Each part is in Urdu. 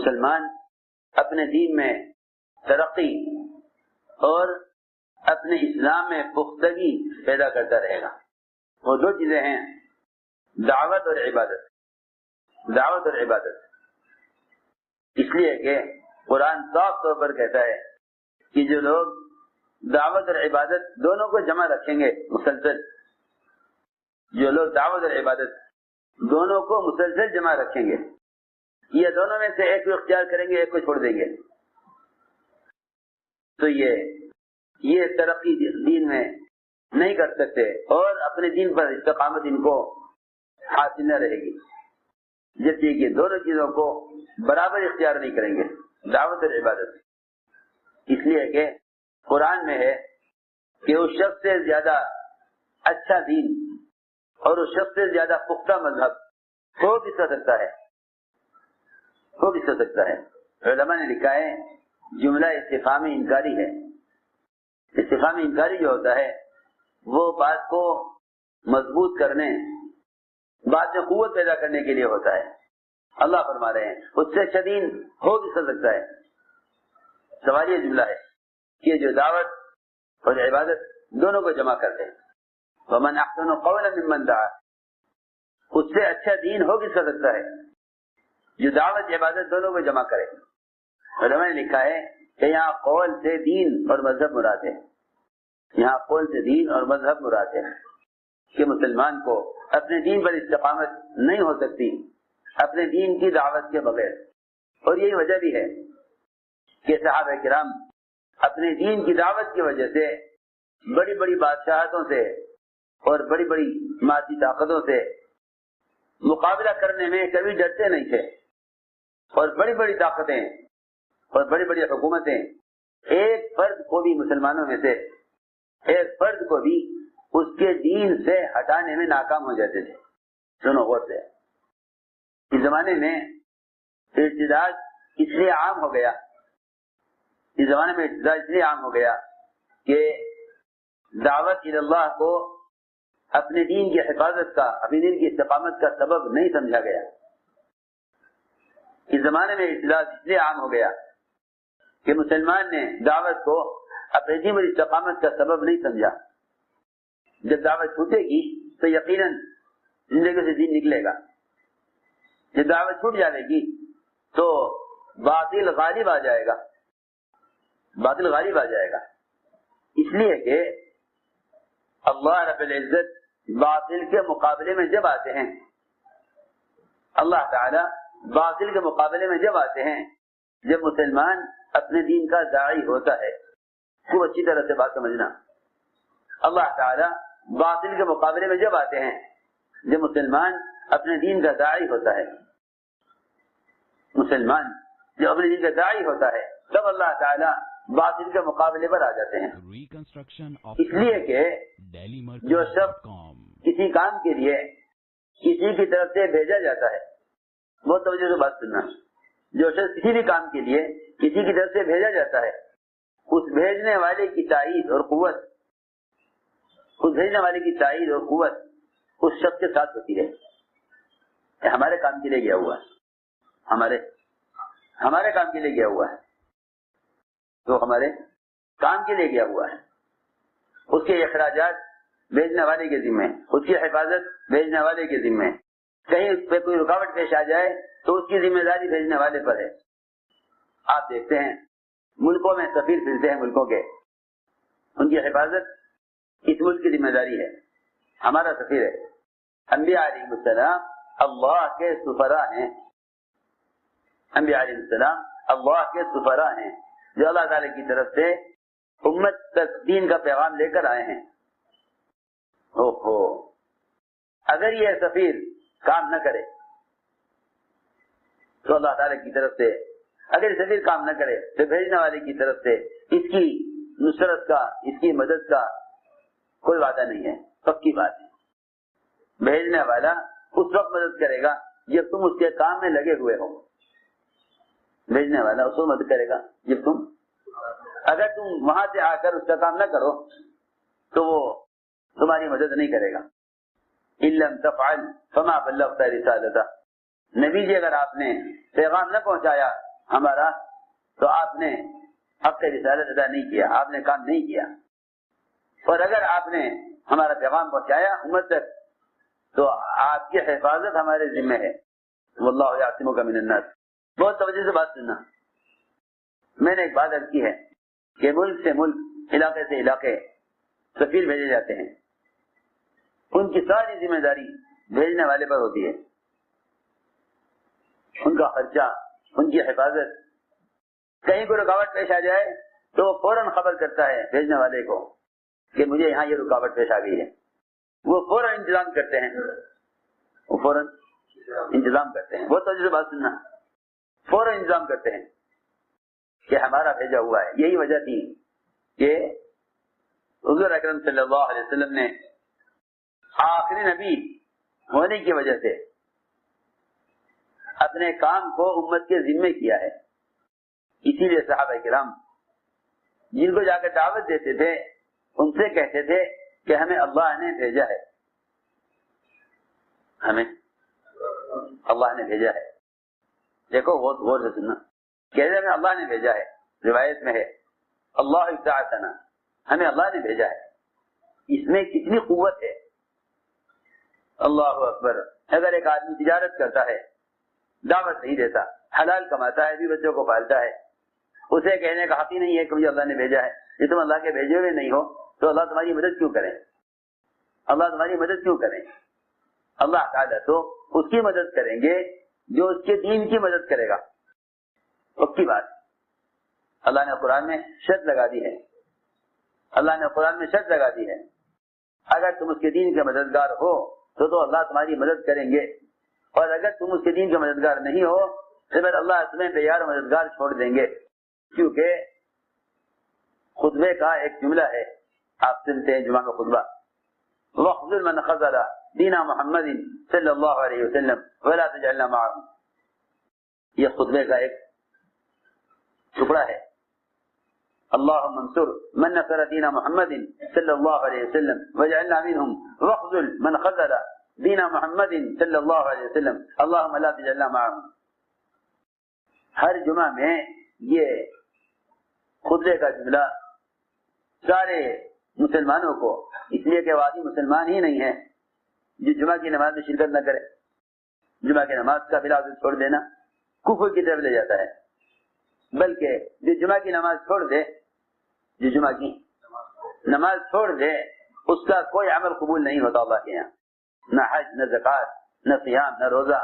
مسلمان اپنے دین میں ترقی اور اپنے اسلام میں پختگی پیدا کرتا رہے گا. وہ دو چیزیں ہیں، دعوت اور عبادت. دعوت اور عبادت، اس لیے کہ قرآن صاف طور پر کہتا ہے کہ جو لوگ دعوت اور عبادت دونوں کو جمع رکھیں گے مسلسل، جو لوگ دعوت اور عبادت دونوں کو مسلسل جمع رکھیں گے، یہ دونوں میں سے ایک کو اختیار کریں گے، ایک کو چھوڑ دیں گے، تو یہ ترقی دین میں نہیں کر سکتے اور اپنے دین پر استقامت ان کو حاصل نہ رہے گی جب یہ دونوں چیزوں کو برابر اختیار نہیں کریں گے، دعوت اور عبادت. اس لیے کہ قرآن میں ہے کہ اس شخص سے زیادہ اچھا دین اور اس شخص سے زیادہ پختہ مذہب ہو کس ہو سکتا ہے، ہو کس ہو سکتا ہے. علماء نے لکھا ہے جملہ استفہامی انکاری ہے. استفہامی انکاری جو ہوتا ہے وہ بات کو مضبوط کرنے، بات میں قوت پیدا کرنے کے لیے ہوتا ہے. اللہ فرما رہے ہیں اس سے اچھا دین ہو کس ہو سکتا ہے. سوال یہ جملہ ہے کہ جو دعوت اور عبادت دونوں کو جمع کرتے ہیں، وَمَنْ أَحْسَنُ قَوْلًا مِّمَّنْ دَعَا، اس سے اچھا دین ہو کس ہو سکتا ہے جو دعوت عبادت دونوں کو جمع کرے. علماء نے لکھا ہے کہ یہاں قول سے دین اور مذہب مراد ہے. یہاں قول سے دین اور مذہب مراد ہے کہ مسلمان کو اپنے دین پر استقامت نہیں ہو سکتی اپنے دین کی دعوت کے بغیر. اور یہی وجہ بھی ہے کہ صحابہ کرام اپنے دین کی دعوت کی وجہ سے بڑی بڑی بادشاہتوں سے اور بڑی بڑی مادی طاقتوں سے مقابلہ کرنے میں کبھی ڈرتے نہیں تھے. اور بڑی بڑی طاقتیں اور بڑی بڑی حکومتیں ایک فرد کو بھی، مسلمانوں میں سے ایک فرد کو بھی اس کے دین سے ہٹانے میں ناکام ہو جاتے تھے. سنو غور سے، اس زمانے میں ارتداد اس لیے عام ہو گیا، اس زمانے میں ارتداد اس لیے عام ہو گیا کہ دعوت اللہ کو اپنے دین کی حفاظت کا، اپنے دین کی استقامت کا سبب نہیں سمجھا گیا. اس زمانے میں ارتداد اس لیے عام ہو گیا کہ مسلمان نے دعوت کو اپنے دین پر استقامت کا سبب نہیں سمجھا. جب دعوت چھوٹے گی تو یقیناً زندگی سے دین نکلے گا. جب دعوت چھوٹ جائے گی تو باطل غالب آ جائے گا، باطل غالب آ جائے گا. اس لیے کہ اللہ رب العزت باطل کے مقابلے میں جب آتے ہیں، اللہ تعالی باطل کے مقابلے میں جب آتے ہیں، جب مسلمان اپنے دین کا داعی ہوتا ہے. خوب اچھی طرح سے بات سمجھنا، اللہ تعالی باطل کے مقابلے میں جب آتے ہیں جب مسلمان اپنے دین کا داعی ہوتا ہے، مسلمان جب اپنے دین کا داعی ہوتا ہے تب اللہ تعالی باطل کے مقابلے پر آ جاتے ہیں. اس لیے کہ جو شخص کسی کام کے لیے کسی کی طرف سے بھیجا جاتا ہے، بہت توجہ سے بات سننا، جو شخص کسی بھی کام کے لیے کسی کی طرف سے بھیجا جاتا ہے، اس بھیجنے والے کی تائید اور قوت، اس بھیجنے والے کی تائید اور قوت اس شخص کے ساتھ ہوتی ہے. ہمارے کام کے لیے گیا ہوا ہے، ہمارے کام کے لیے گیا ہوا ہے، تو ہمارے کام کے لیے گیا ہوا ہے. اس کے اخراجات بھیجنے والے کے ذمہ، اس کی حفاظت بھیجنے والے کے ذمہ. کہیں اس پہ کوئی رکاوٹ پیش آ جائے تو اس کی ذمہ داری بھیجنے والے پر ہے. آپ دیکھتے ہیں ملکوں میں سفیر پھرتے ہیں ملکوں کے، ان کی حفاظت اس ملک کی ذمہ داری ہے. ہمارا سفیر ہے. انبیاء علیہ السلام اللہ کے سفراء ہیں، انبیاء علیہ السلام اللہ کے سفراء ہیں جو اللہ تعالی کی طرف سے امت تک دین کا پیغام لے کر آئے ہیں. اگر یہ سفیر کام نہ کرے تو اللہ تعالی کی طرف سے، اگر سفیر کام نہ کرے تو بھیجنے والے کی طرف سے اس کی نصرت کا، اس کی مدد کا کوئی وعدہ نہیں ہے. پکی بات ہے، بھیجنے والا اس وقت مدد کرے گا جب تم اس کے کام میں لگے ہوئے ہو. بھیجنے والا اس کو مدد کرے گا جب اگر تم وہاں سے آ کر اس کا کام نہ کرو تو وہ تمہاری مدد نہیں کرے گا. اِلَّمْ تَفْعَلْ فَمَا بَلَّغْتَ رِسَالَتَهُ، نبی جی اگر آپ نے پیغام نہ پہنچایا ہمارا تو آپ نے حق رسالت ادا نہیں کیا، آپ نے کام نہیں کیا، اور اگر آپ نے ہمارا پیغام پہنچایا امت تک تو آپ کی حفاظت ہمارے ذمہ ہے۔ واللہ یعصمک من الناس۔ بہت توجہ سے بات سننا، میں نے ایک بات عرض کی ہے کہ ملک سے ملک، علاقے سے علاقے سفیر بھیجے جاتے ہیں، ان کی ساری ذمہ داری بھیجنے والے پر ہوتی ہے، ان کا خرچہ، ان کی حفاظت۔ کہیں کوئی رکاوٹ پیش آ جائے تو وہ فوراً خبر کرتا ہے بھیجنے والے کو کہ مجھے یہاں یہ رکاوٹ پیش آ گئی ہے، وہ فوراً انتظام کرتے ہیں، وہ فوراً انتظام کرتے ہیں۔ بہت توجہ سے بات سننا، فوراً انتظام کرتے ہیں کہ ہمارا بھیجا ہوا ہے۔ یہی وجہ تھی کہ حضور اکرم صلی اللہ علیہ وسلم نے آخری نبی ہونے کی وجہ سے اپنے کام کو امت کے ذمے کیا ہے۔ اسی لیے صحابہ کرام جن کو جا کر دعوت دیتے تھے ان سے کہتے تھے کہ ہمیں اللہ نے بھیجا ہے، ہمیں اللہ نے بھیجا ہے۔ دیکھو بہت غور سے سننا، کہتے ہمیں اللہ نے بھیجا ہے، روایت میں ہے اللہ ابتعثنا، ہمیں اللہ نے بھیجا ہے۔ اس میں کتنی قوت ہے، اللہ اکبر۔ اگر ایک آدمی تجارت کرتا ہے، دعوت نہیں دیتا، حلال کماتا ہے، بھی بچوں کو پالتا ہے، اسے کہنے کا حق ہی نہیں ہے کہ مجھے اللہ نے بھیجا ہے۔ یہ تم اللہ کے بھیجے ہوئے نہیں ہو تو اللہ تمہاری مدد کیوں کرے؟ اللہ تمہاری مدد کیوں کرے؟ اللہ تعالیٰ تو اس کی مدد کریں گے جو اس کے دین کی مدد کرے گا۔ پکی بات، اللہ نے قرآن میں شرط لگا دی ہے، اللہ نے قرآن میں شرط لگا دی ہے، اگر تم اس کے دین کے مددگار ہو تو اللہ تمہاری مدد کریں گے، اور اگر تم اس کے دین کے مددگار نہیں ہو تو پھر اللہ تمہیں تیار مددگار چھوڑ دیں گے۔ کیونکہ خطبے کا ایک جملہ ہے، آپ سنتے ہیں جمعہ کا خطبہ، وَخْذُلْ مَنْ خَذَلَ دِينَ مُحَمَّدٍ صلی اللہ علیہ وسلم وَلَا تَجْعَلْنَا مَعَهُمْ، یہ خطبے کا ایک ٹکڑا ہے۔ اللہم انصر من نصر دین محمد صلی اللہ علیہ وسلم وجعلنا منہم، وَخْذُلْ مَنْ خَذَلَ دین محمد صلی اللہ علیہ وسلم اللہم لا تجعلنا معهم۔ ہر جمعہ میں یہ خطبے کا جملہ سارے مسلمانوں کو، اس لیے کہ وادی مسلمان ہی نہیں ہے جو جمعہ کی نماز میں شرکت نہ کرے، جمعہ کی نماز کا بلا وجہ چھوڑ دینا کفر کی طرف لے جاتا ہے، بلکہ جو جمعہ کی نماز چھوڑ دے، جو جمعہ کی نماز چھوڑ دے اس کا کوئی عمل قبول نہیں ہوتا اللہ کے یہاں، نہ حج، نہ زکوٰۃ، نہ صیام، نہ روزہ،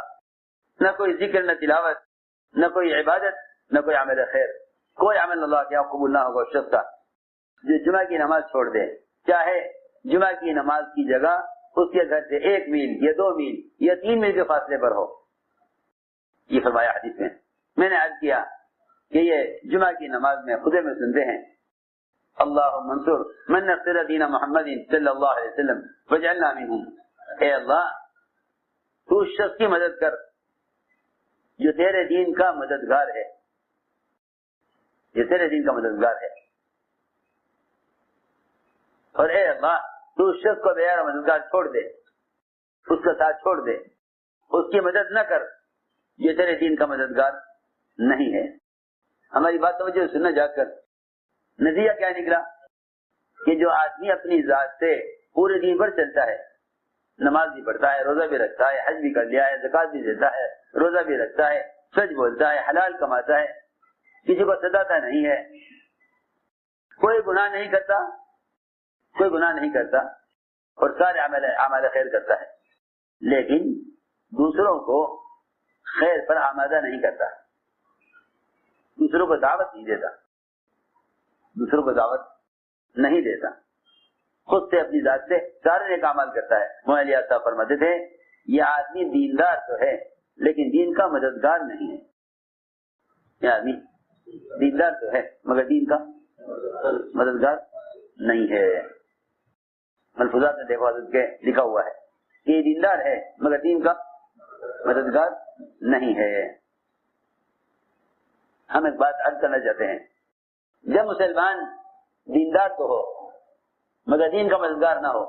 نہ کوئی ذکر، نہ تلاوت، نہ کوئی عبادت، نہ کوئی عمل خیر، کوئی عمل اللہ کے یہاں قبول نہ ہوگا اس شخص کا جو جمعہ کی نماز چھوڑ دے، چاہے جمعہ کی نماز کی جگہ اس کے گھر سے 1 میل یا 2 میل یا 3 میل کے فاصلے پر ہو۔ یہ فرمایا حدیث میں نے عرض کیا کہ یہ جمعہ کی نماز میں خطبے میں سنتے ہیں اللہم انصر من نصر دین محمد صلی اللہ علیہ وسلم وجعلنا منہم، اے اللہ تو اس شخص کی مدد کر جو تیرے دین کا مددگار ہے، جو تیرے دین کا مددگار ہے، اور اے اللہ تو اس شخص کو بغیر مددگار چھوڑ دے، اس کا ساتھ چھوڑ دے، اس کی مدد نہ کر جو تیرے دین کا مددگار نہیں ہے۔ ہماری بات توجہ سننا جا کر نتیجہ کیا نکلا کہ جو آدمی اپنی ذات سے پورے دین پر چلتا ہے، نماز بھی پڑھتا ہے، روزہ بھی رکھتا ہے، حج بھی کر لیا ہے، زکوٰۃ بھی دیتا ہے، روزہ بھی رکھتا ہے، سچ بولتا ہے، حلال کماتا ہے، کسی کو ستاتا نہیں ہے، کوئی گناہ نہیں کرتا، کوئی گناہ نہیں کرتا، اور سارے اعمال خیر کرتا ہے، لیکن دوسروں کو خیر پر آمادہ نہیں کرتا، دوسروں کو دعوت نہیں دیتا، دوسروں کو دعوت نہیں دیتا، خود سے اپنی ذات سے سارے نیک اعمال کرتا ہے۔ مولانا علی صاحب فرماتے تھے یہ آدمی دیندار تو ہے لیکن دین کا مددگار نہیں ہے، یہ آدمی دیندار تو ہے مگر دین کا مددگار نہیں ہے۔ ملفوظات میں دیکھو حضرت کے لکھا ہوا ہے کہ یہ دیندار ہے مگر دین کا مددگار نہیں ہے۔ ہم ایک بات عرض کرنا چاہتے ہیں، جب مسلمان دیندار تو ہو مگر دین کا مددگار نہ ہو،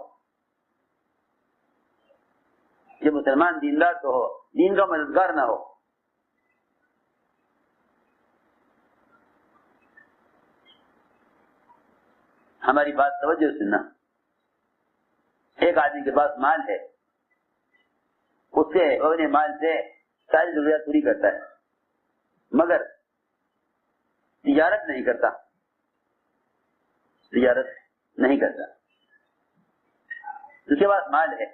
جب مسلمان دیندار تو ہو دین کا مددگار نہ ہو، ہماری بات توجہ سننا. ایک آدمی کے پاس مال ہے, اس سے اپنے مال سے ساری ضروریات پوری کرتا ہے, مگر تجارت نہیں کرتا, تجارت نہیں کرتا. اس کے پاس مال ہے,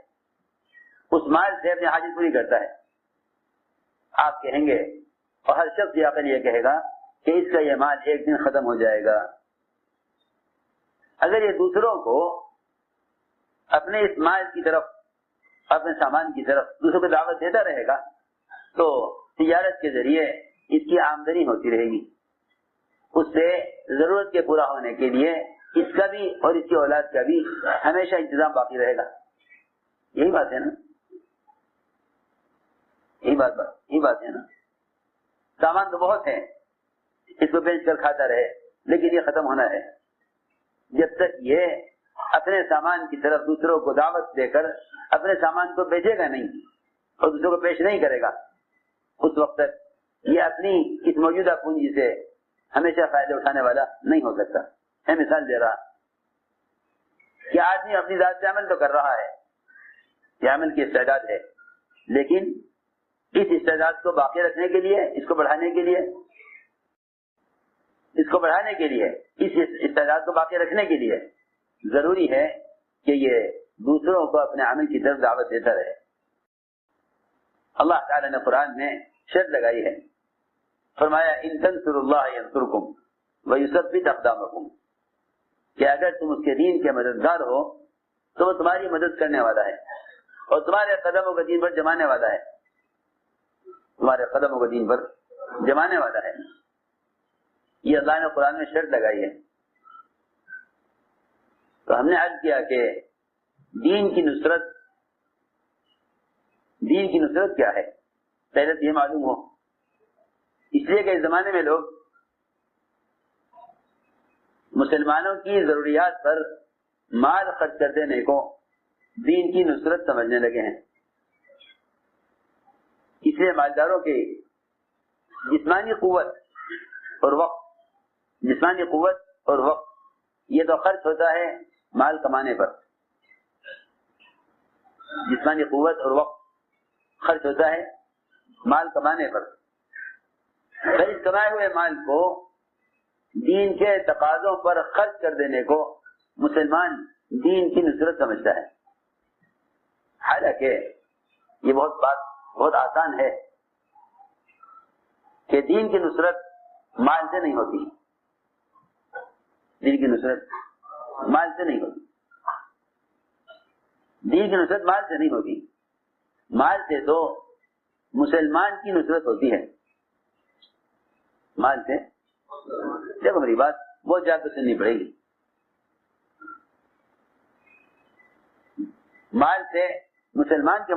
اس مال سے اپنی حاجت پوری کرتا ہے. آپ کہیں گے, اور ہر شخص یہ کہے گا کہ اس کا یہ مال ایک دن ختم ہو جائے گا. اگر یہ دوسروں کو اپنے اس مال کی طرف, اپنے سامان کی طرف دوسروں کو دعوت دیتا رہے گا تو تجارت کے ذریعے اس کی آمدنی ہوتی رہے گی. اس سے ضرورت کے پورا ہونے کے لیے اس کا بھی اور اس کی اولاد کا بھی ہمیشہ انتظام باقی رہے گا. یہی بات ہے نا, یہی بات ہے نا. سامان تو بہت ہے, اس کو بیچ کر کھاتا رہے, لیکن یہ ختم ہونا ہے. جب تک یہ اپنے سامان کی طرف دوسروں کو دعوت دے کر اپنے سامان کو بیچے گا نہیں اور دوسروں کو پیش نہیں کرے گا, اس وقت تک یہ اپنی اس موجودہ پونجی سے ہمیشہ فائدہ اٹھانے والا نہیں ہو سکتا. میں مثال دے رہا کہ آدمی اپنی ذات سے عمل تو کر رہا ہے, یہ عمل کی استعداد ہے, لیکن اس استعداد کو باقی رکھنے کے لیے, اس کو بڑھانے کے لیے, اس استعداد کو باقی رکھنے کے لیے ضروری ہے کہ یہ دوسروں کو اپنے عمل کی طرف دعوت دیتا رہے. اللہ تعالی نے قرآن میں شرط لگائی ہے, فرمایا ان تنصروا اللہ ینصرکم ویثبت اقدامکم, کہ اگر تم اس کے دین کے مددگار ہو تو وہ تمہاری مدد کرنے والا ہے اور تمہارے قدموں کو دین پر جمانے والا ہے, تمہارے قدموں کو دین پر جمانے والا ہے. یہ اللہ نے قرآن میں شرط لگائی ہے. تو ہم نے عرض کیا کہ دین کی نصرت کیا ہے, پہلے تو یہ معلوم ہو. اس لیے کہ اس زمانے میں لوگ مسلمانوں کی ضروریات پر مال خرچ کر دینے کو دین کی نصرت سمجھنے لگے ہیں. اس لیے مالداروں کی جسمانی قوت اور وقت یہ تو خرچ ہوتا ہے مال کمانے پر. جسمانی قوت اور وقت خرچ ہوتا ہے مال کمانے پر. پھر اس کمائے ہوئے مال کو دین کے تقاضوں پر خرچ کر دینے کو مسلمان دین کی نصرت سمجھتا ہے. حالانکہ یہ بہت آسان ہے کہ دین کی نصرت مال سے نہیں ہوتی. دین کی نصرت مال سے نہیں ہوتی. دین کی نصرت مال سے نہیں ہوتی. مال سے تو مسلمان کی نصرت ہوتی ہے. مال سے دیکھو میری بات بہت زیادہ سننی پڑے گی. مال سے مسلمان کی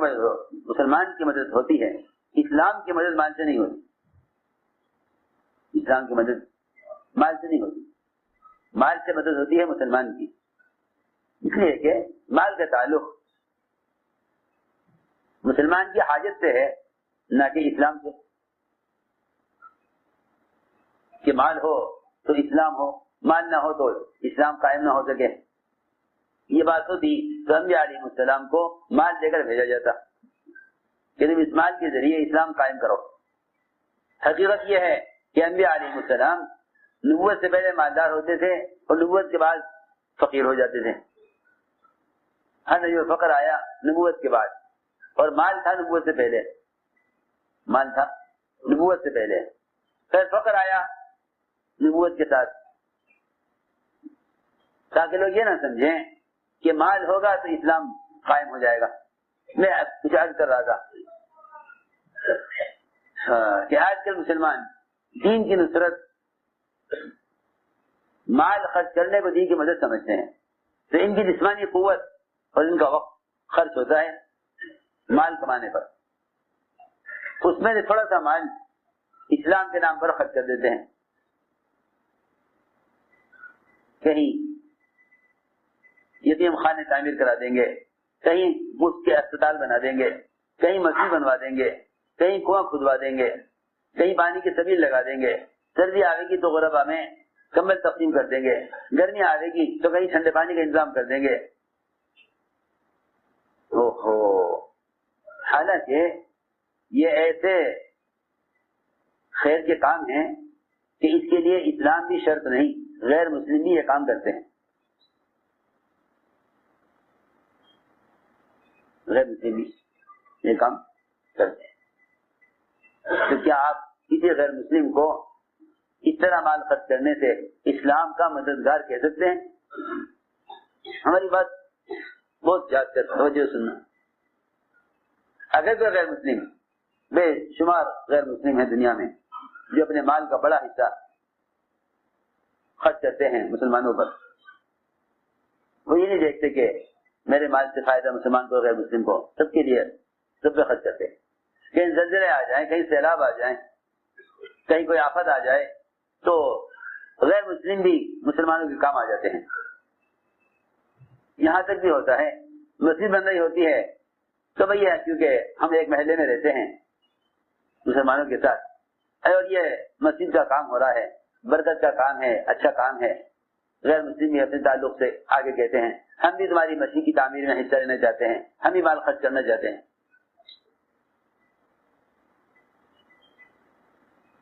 مدد ہوتی ہے. اسلام کی مدد مال سے نہیں ہوتی. اسلام کی مدد مال سے نہیں ہوتی. مال سے مدد ہوتی ہے مسلمان کی, اس لیے کہ مال کا تعلق مسلمان کی حاجت سے ہے, نہ کہ اسلام سے. کہ مال ہو تو اسلام ہو, مال نہ ہو تو اسلام قائم نہ ہو سکے. یہ بات ہوتی تو انبیاء علیہ السلام کو مال دے کر بھیجا جاتا کہ تم اس مال کے ذریعے اسلام قائم کرو. حقیقت یہ ہے کہ انبیاء علیہ السلام نبوت سے پہلے مالدار ہوتے تھے اور نبوت کے بعد فقیر ہو جاتے تھے. ہر نبی فقر آیا نبوت کے بعد, اور مال تھا نبوت سے پہلے. مال تھا نبوت سے پہلے, پھر فقر آیا نبوت کے ساتھ, تاکہ لوگ یہ نہ سمجھیں کہ مال ہوگا تو اسلام قائم ہو جائے گا. میں کچھ عرض کر رہا تھا کہ آج کل مسلمان دین کی نصرت مال خرچ کرنے کو دین کی مدد سمجھتے ہیں. تو ان کی جسمانی قوت اور ان کا وقت خرچ ہوتا ہے مال کمانے پر. اس میں سے تھوڑا سا مال اسلام کے نام پر خرچ کر دیتے ہیں. کہیں یتیم خانے تعمیر کرا دیں گے, کہیں مفت کے اسپتال بنا دیں گے, کہیں مسجد بنوا دیں گے, کہیں کنواں کھدوا دیں گے, کہیں پانی کی سبیل لگا دیں گے. سردی آئے گی تو غربا میں کمبل تقسیم کر دیں گے، گرمی آ گی تو کہیں ٹھنڈے پانی کا انتظام کر دیں گے. حالانکہ یہ ایسے خیر کے کام ہیں کہ اس کے لیے اسلام بھی شرط نہیں، غیر مسلم بھی یہ کام کرتے ہیں. غیر مسلم بھی یہ کام کرتے ہیں. تو کیا آپ کسی غیر مسلم کو اس طرح مال خرچ کرنے سے اسلام کا مددگار کہہ سکتے ہیں؟ ہماری بات بہت یاد کر توجہ سننا. اگر کوئی غیر مسلم، بے شمار غیر مسلم ہیں دنیا میں جو اپنے مال کا بڑا حصہ خرچ کرتے ہیں مسلمانوں پر، وہ یہ نہیں دیکھتے کہ میرے مال سے فائدہ مسلمان کو غیر مسلم کو، سب کے لیے سب پہ خرچ کرتے ہیں. کہیں زلزلے آ جائیں، کہیں سیلاب آ جائیں، کہیں کوئی آفت آ جائے تو غیر مسلم بھی مسلمانوں کے کام آ جاتے ہیں. یہاں تک بھی ہوتا ہے مسجد بن رہی ہوتی ہے تو بھیا کیونکہ ہم ایک محلے میں رہتے ہیں مسلمانوں کے ساتھ اور یہ مسجد کا کام ہو رہا ہے، برکت کا کام ہے، اچھا کام ہے، غیر مسلم بھی اپنے تعلق سے آگے کہتے ہیں ہم بھی تمہاری مسجد کی تعمیر میں حصہ لینا چاہتے ہیں، ہم بھی مال خرچ کرنا چاہتے ہیں.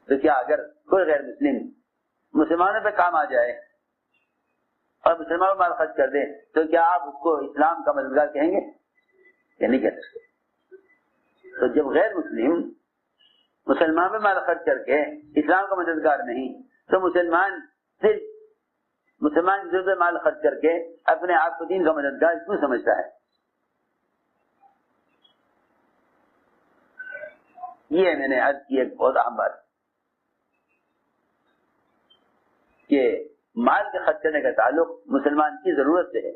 تو کیا اگر کوئی غیر مسلم مسلمانوں پہ کام آ جائے اور مسلمانوں مال خرچ کر دے تو کیا آپ اس کو اسلام کا مددگار کہیں گے یا نہیں کہہ سکتے؟ تو جب غیر مسلم مسلمان پہ مال خرچ کر کے اسلام کا مددگار نہیں تو مسلمان صرف مسلمان کی ضرورت مال خرچ کر کے اپنے آپ کو دین کا مددگار کیوں سمجھتا ہے؟ یہ میں نے عرض کی ایک بہت اہم بات کہ مال کے خرچ کرنے کا تعلق مسلمان کی ضرورت سے ہے.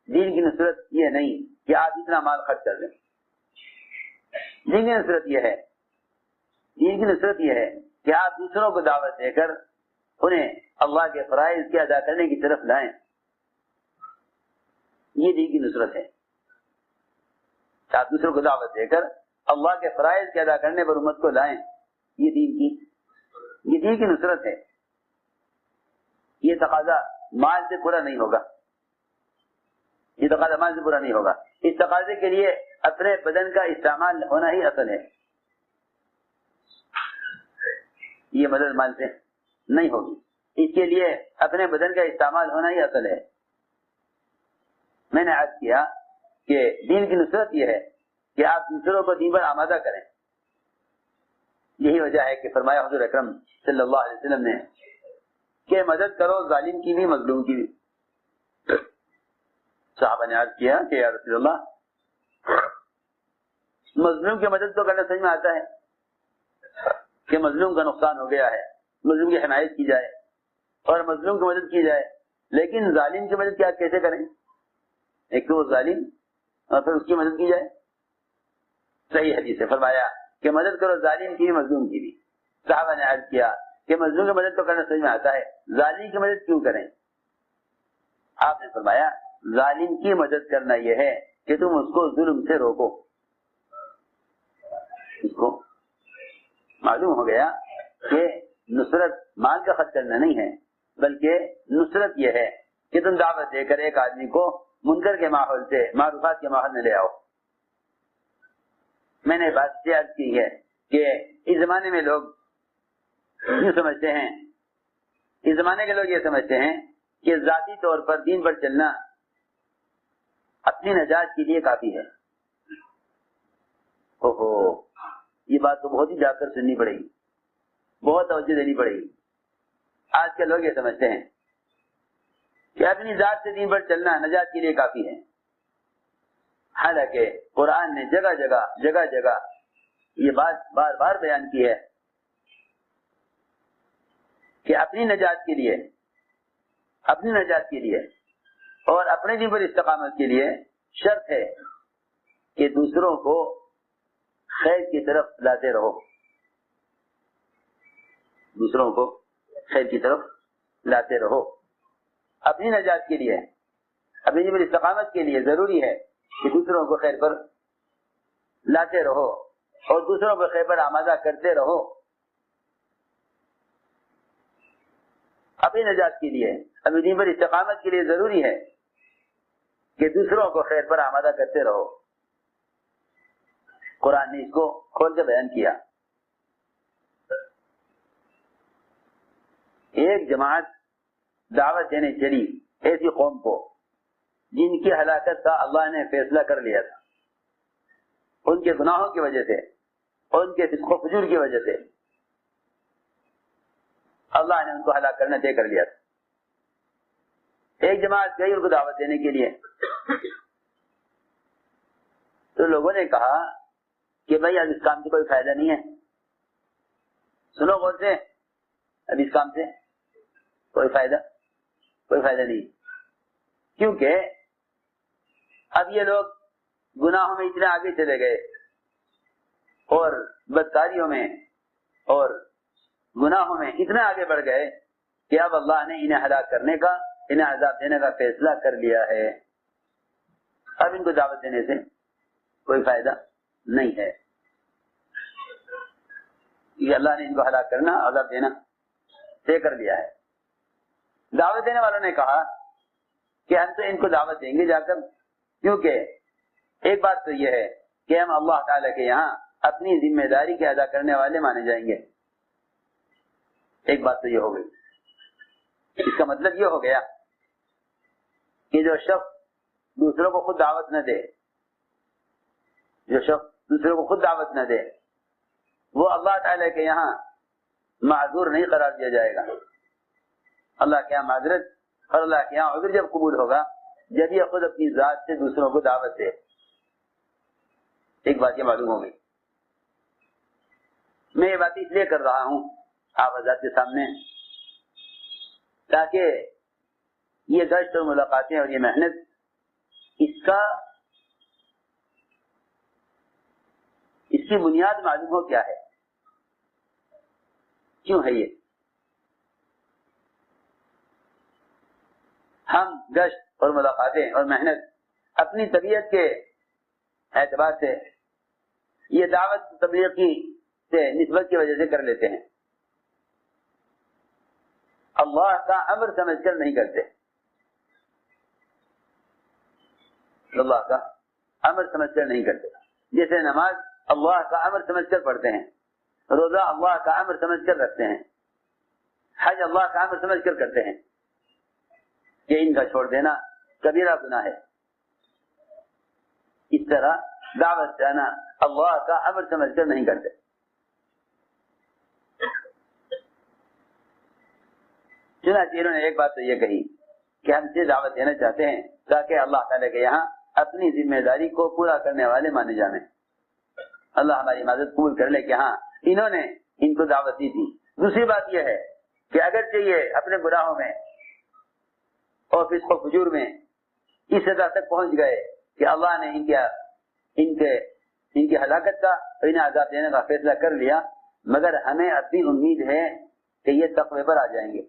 دین کی نصرت یہ نہیں کہ آپ اتنا مال خرچ کر دیں. دین کی نصرت یہ ہے کہ آپ دوسروں کو دعوت دے کر انہیں اللہ کے فرائض کے ادا کرنے کی طرف لائیں. یہ دین کی نصرت ہے. آپ دوسروں کو دعوت دے کر اللہ کے فرائض کے ادا کرنے پر امت کو لائیں. یہ دین کی نصرت ہے. یہ تقاضا مال سے پورا نہیں ہوگا. اس تقاضے کے لیے اپنے بدن کا استعمال ہونا ہی اصل ہے. یہ مدد مال سے نہیں ہوگی. اس کے لیے اپنے بدن کا استعمال ہونا ہی اصل ہے. میں نے عرض کیا کہ دین کی نصرت یہ ہے کہ آپ دوسروں کو دین پر آمادہ کریں. یہی وجہ ہے کہ فرمایا حضور اکرم صلی اللہ علیہ وسلم نے کہ مدد کرو ظالم کی بھی مظلوم کی بھی. صحابہ نے عرض کیا کہ یا رسول اللہ مظلوم کی مدد تو کرنا سمجھ میں آتا ہے کہ مظلوم کا نقصان ہو گیا ہے، مظلوم کی حمایت کی جائے اور مظلوم کی مدد کی جائے، لیکن ظالم کی مدد کیا کیسے کریں؟ ایک تو وہ ظالم اور پھر اس کی مدد کی جائے. صحیح حدیث ہے فرمایا کہ مدد کرو ظالم کی بھی مظلوم کی بھی. صحابہ نے عرض کیا کہ مظلوم کی مدد تو کرنا سمجھ میں آتا ہے، ظالم کی مدد کیوں کریں؟ آپ نے فرمایا ظالم کی مدد کرنا یہ ہے کہ تم اس کو ظلم سے روکو. اس کو معلوم ہو گیا کہ نصرت مال کا خرچ کرنا نہیں ہے، بلکہ نصرت یہ ہے کہ تم دعوت دے کر ایک آدمی کو منکر کے ماحول سے معروفات کے ماحول میں لے آؤ. میں نے بات سے عرض کی ہے کہ اس زمانے میں لوگ یہ سمجھتے ہیں، اس زمانے کے لوگ یہ سمجھتے ہیں کہ ذاتی طور پر دین پر چلنا اپنی نجات کے لیے کافی ہے. یہ بات تو بہت ہی جا کر سننی پڑے گی، بہت توجہ دینی پڑے گی. آج کے لوگ یہ سمجھتے ہیں کہ اپنی ذات سے دین پر چلنا نجات کے لیے کافی ہے. حالانکہ قرآن نے جگہ جگہ یہ بات بار بار بیان کی ہے کہ اپنی نجات کے لیے اور اپنے دین پر استقامت کے لیے شرط ہے کہ دوسروں کو خیر کی طرف لاتے رہو. اپنی نجات کے لیے، اپنے دین پر استقامت کے لیے ضروری ہے کہ دوسروں کو خیر پر لاتے رہو اور دوسروں کو خیر پر آمادہ کرتے رہو. اپنی نجات کے لیے، اپنے دین پر استقامت کے لیے ضروری ہے کہ دوسروں کو خیر پر آمادہ کرتے رہو۔ قرآن نے اس کو کھول کے بیان کیا۔ ایک جماعت دعوت دینے چلی ایسی قوم کو جن کی ہلاکت کا اللہ نے فیصلہ کر لیا تھا، ان کے گناہوں کی وجہ سے، ان کے فسق و فجور کی وجہ سے اللہ نے ان کو ہلاک کرنا طے کر لیا تھا۔ ایک جماعت گئی ان کو دعوت دینے کے لیے، تو لوگوں نے کہا کہ بھائی اب اس کام سے کوئی فائدہ نہیں ہے، سنو غور سے، اب اس کام سے کوئی فائدہ نہیں، کیونکہ اب یہ لوگ گناہوں میں اتنے آگے چلے گئے اور بدکاریوں میں اور گناہوں میں اتنے آگے بڑھ گئے کہ اب اللہ نے انہیں ہلاک کرنے کا، انہیں عذاب دینے کا فیصلہ کر لیا ہے۔ اب ان کو دعوت دینے سے کوئی فائدہ نہیں ہے، یہ اللہ نے ان کو ہلاک کرنا، عذاب دینا طے کر لیا ہے۔ دعوت دینے والوں نے کہا کہ ہم تو ان کو دعوت دیں گے جا کر، کیونکہ ایک بات تو یہ ہے کہ ہم اللہ تعالیٰ کے یہاں اپنی ذمہ داری کے ادا کرنے والے مانے جائیں گے۔ ایک بات تو یہ ہو گئی، اس کا مطلب یہ ہو گیا کہ جو شخص دوسروں کو خود دعوت نہ دے، وہ اللہ تعالیٰ کے یہاں معذور نہیں قرار دیا جائے گا۔ اللہ کے یہاں معذرت اور اللہ کے یہاں عذر جب قبول ہوگا جب یہ خود اپنی ذات سے دوسروں کو دعوت دے۔ ایک بات یہ معلوم ہو گئی۔ میں یہ بات اس لیے کر رہا ہوں آپ حضرات کے سامنے تاکہ یہ گشت اور ملاقاتیں اور یہ محنت اس کی بنیاد معلوم ہو کیا ہے، کیوں ہے یہ۔ ہم گشت اور ملاقاتیں اور محنت اپنی طبیعت کے اعتبار سے یہ دعوت تبلیغ کی سے نسبت کی وجہ سے کر لیتے ہیں، اللہ کا امر سمجھ کر نہیں کرتے، اللہ کا امر سمجھ کر نہیں کرتے۔ جیسے نماز اللہ کا امر سمجھ کر پڑھتے ہیں، روزہ اللہ کا امر سمجھ کر رکھتے ہیں، حج اللہ کا امر سمجھ کر کرتے ہیں، کہ ان کا چھوڑ دینا کبیرہ گناہ ہے۔ اس طرح دعوت جانا اللہ کا امر سمجھ کر نہیں کرتے۔ چنانچہ انہوں نے ایک بات تو یہ کہی کہ ہم سے دعوت دینا چاہتے ہیں تاکہ اللہ تعالیٰ کے یہاں اپنی ذمہ داری کو پورا کرنے والے مانے جانے، اللہ ہماری مدد قبول کر لے کہ ہاں انہوں نے ان کو دعوت دی تھی۔ دوسری بات یہ ہے کہ اگرچہ یہ اپنے گناہوں میں اور فسق و فجور میں اس سطح تک پہنچ گئے کہ اللہ نے ان کی ہلاکت کا اور انہیں عذاب دینے کا فیصلہ کر لیا، مگر ہمیں اپنی امید ہے کہ یہ تقوی پر آ جائیں گے۔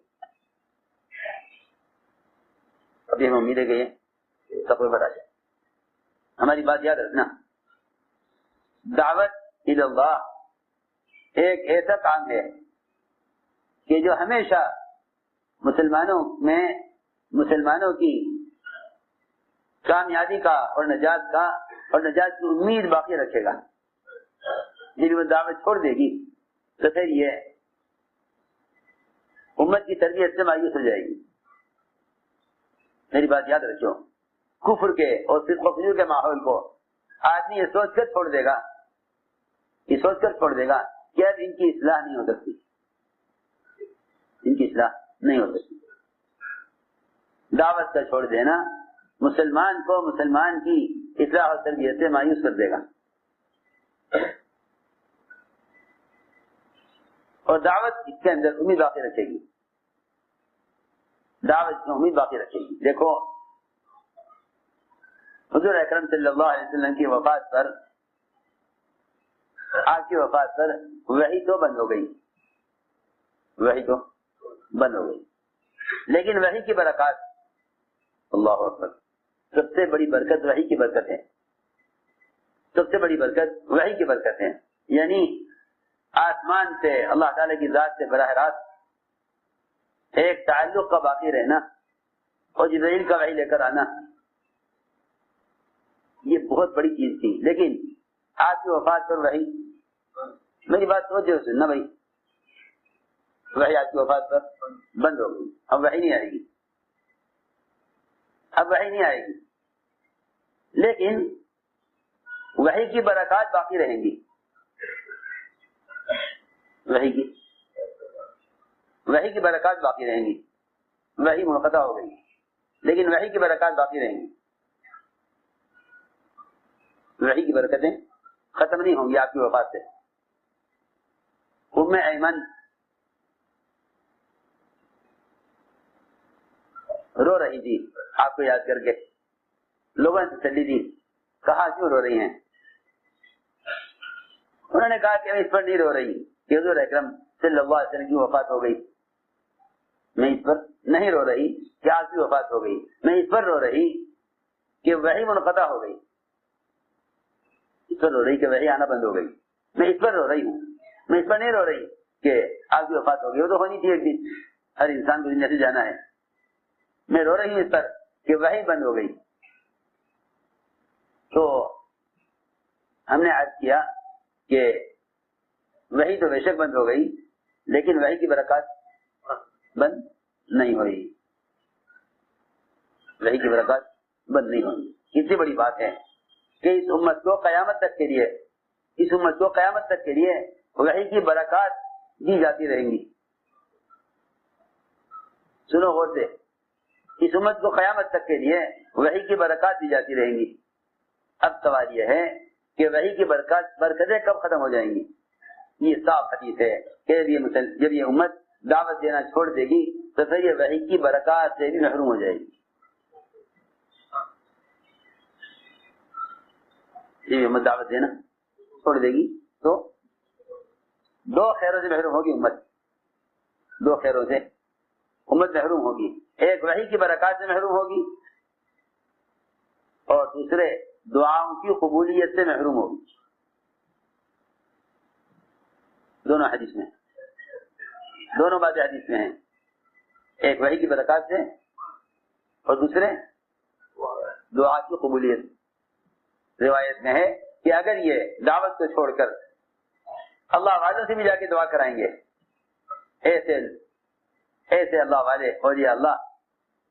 ابھی ہمیں امید ہے کہ یہ تقوی پر آ جائیں۔ ہماری بات یاد رکھنا، دعوت الی اللہ ایک ایسا کام ہے کہ جو ہمیشہ مسلمانوں کی کامیابی کا اور نجات کی امید باقی رکھے گا۔ جب وہ دعوت چھوڑ دے گی تو پھر یہ امت کی تربیت سے مایوس ہو جائے گی۔ میری بات یاد رکھو، کفر کے اور فسق و فجور کے ماحول کو آدمی یہ سوچ کر چھوڑ دے گا کہ اب ان کی اصلاح نہیں ہو سکتی، دعوت کا چھوڑ دینا مسلمان کو مسلمان کی اصلاح اور تربیت سے مایوس کر دے گا، اور دعوت اس کے اندر امید باقی رکھے گی، دیکھو حضور اکرم صلی اللہ علیہ وسلم کی وفات پر، آپ کی وفات پر وحی تو بند ہو گئی، لیکن وحی کی برکات، اللہ اکبر، سب سے بڑی برکت وحی کی برکت ہے، یعنی آسمان سے اللہ تعالی کی ذات سے براہ راست ایک تعلق کا باقی رہنا اور جبرائیل کا وحی لے کر آنا، یہ بہت بڑی چیز تھی. لیکن آپ کی وفات پر وحی، میری بات توجہ سے سننا بھائی، وحی آپ کی وفات پر بند ہو گئی. اب وحی نہیں آئے گی، اب وحی نہیں آئے گی، لیکن وحی کی برکات باقی رہیں گی. وحی کی برکات باقی رہیں گی. وحی منقطع ہو گئی لیکن وحی کی برکات باقی رہیں گی. وحی کی برکتیں ختم نہیں ہوں گی آپ کی وفات سے. ام ایمن رو رہی تھی آپ کو یاد کر کے، لوگوں نے تسلی دی، کہا کیوں رو رہی ہیں؟ انہوں نے کہا کہ میں اس پر نہیں رو رہی کہ حضور اکرم صلی اللہ علیہ وسلم کی وفات ہو گئی، میں اس پر نہیں رو رہی کہ آپ کی وفات ہو گئی، میں اس پر رو رہی کہ وحی منقطع ہو گئی، اس پر رو رہی کہ وحی آنا بند ہو گئی. میں اس پر رو رہی ہوں، میں اس پر نہیں رو رہی کہ آپ کی وفات ہو گئی، وہ تو ہونی تھی ایک دن، ہر انسان کو دنیا سے جانا ہے. میں رو رہی ہوں اس پر کہ وحی بند ہو گئی. تو ہم نے عرض کیا کہ وحی تو بے شک بند ہو گئی لیکن وحی کی برکات بند نہیں ہوئی. وحی کی برکات بند نہیں ہوئی. کتنی بڑی بات ہے کہ اس امت کو قیامت تک کے لیے، اس امت کو قیامت تک کے لیے وحی کی برکات دی جاتی رہیں گی. سنو غور سے، اس امت کو قیامت تک کے لیے وحی کی برکات دی جاتی رہیں گی. اب سوال یہ ہے کہ وحی کی برکتیں کب ختم ہو جائیں گی؟ یہ صاف حدیث ہے کہ جب یہ امت دعوت دینا چھوڑ دے گی تو پھر یہ وحی کی برکات سے بھی محروم ہو جائے گی. یہ امت دعوت دینا چھوڑ دے گی تو دو خیروں سے محروم ہوگی امت. دو خیروں سے امت محروم ہوگی. ایک وحی کی برکات سے محروم ہوگی اور دوسرے دعاؤں کی قبولیت سے محروم ہوگی. دونوں حدیث میں، دونوں باتیں حدیث میں ہیں. ایک وحی کی برکات سے اور دوسرے دعا کی قبولیت. روایت میں ہے کہ اگر یہ دعوت کو چھوڑ کر اللہ والوں سے بھی جا کے دعا کرائیں گے، ایسے اللہ والے اور یہ اللہ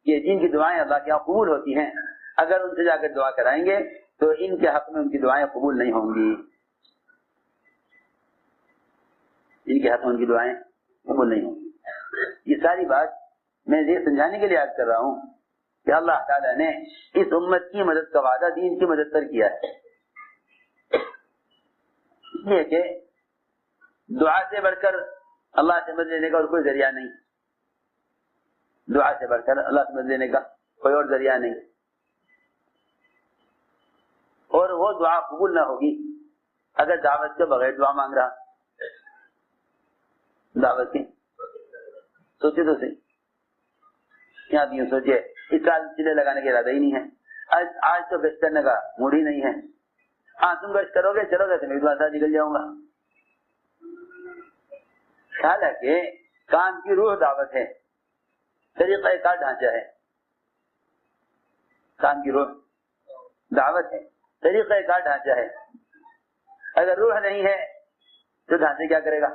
کہ جن کی دعائیں اللہ کے یہاں قبول ہوتی ہیں، اگر ان سے جا کر دعا کرائیں گے تو ان کے حق میں ان کی دعائیں قبول نہیں ہوں گی. ان کے حق میں ان کی دعائیں قبول نہیں ہوں گی. یہ ساری بات میں یہ سمجھانے کے لیے یاد کر رہا ہوں کہ اللہ تعالیٰ نے اس امت کی مدد کا وعدہ دین کی مدد پر کیا ہے. اس لیے کہ دعا سے بڑھ کر اللہ سے مدد لینے کا اور کوئی ذریعہ نہیں. دعا سے بڑھ کر اللہ سے مدد لینے کا کوئی اور ذریعہ نہیں. اور وہ دعا قبول نہ ہوگی اگر دعوت کے بغیر دعا مانگ رہا. دعوت کی سوچے تو صحیح، کیا بھی سوچے اس سال چلے لگانے کا ارادہ ہی نہیں ہے، آج تو گشت کرنے کا موڈ ہی نہیں ہے. ہاں تم گشت کرو گے، چلو گے تو میں ساتھ نکل جاؤں گا. حالانکہ کام کی روح دعوت ہے، طریقہ کار ڈھانچہ ہے. کام کی روح دعوت ہے، طریقہ کار ڈھانچہ ہے. اگر روح نہیں ہے تو ڈھانچے کیا کرے گا؟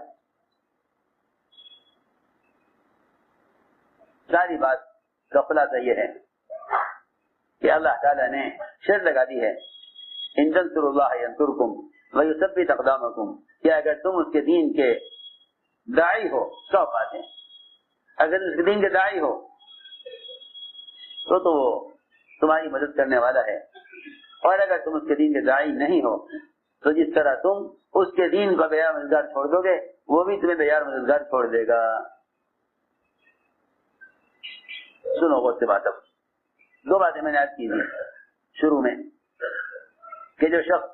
ساری بات کا خلاصہ یہ ہے کہ اللہ تعالیٰ نے شرط لگا دی ہے ان تنصروا اللہ ینصرکم ویثبت اقدامکم، کہ اگر تم اس کے دین کے داعی ہو، سو باتیں، اگر اس کے دین کے داعی ہو تو وہ تمہاری مدد کرنے والا ہے. اور اگر تم اس کے دین کے داعی نہیں ہو تو جس طرح تم اس کے دین کا بے یار مددگار چھوڑ دو گے وہ بھی تمہیں بے یار مددگار چھوڑ دے گا. سنو غور سے بات. اب دو باتیں میں نے آج کی تھی شروع میں کہ جو شخص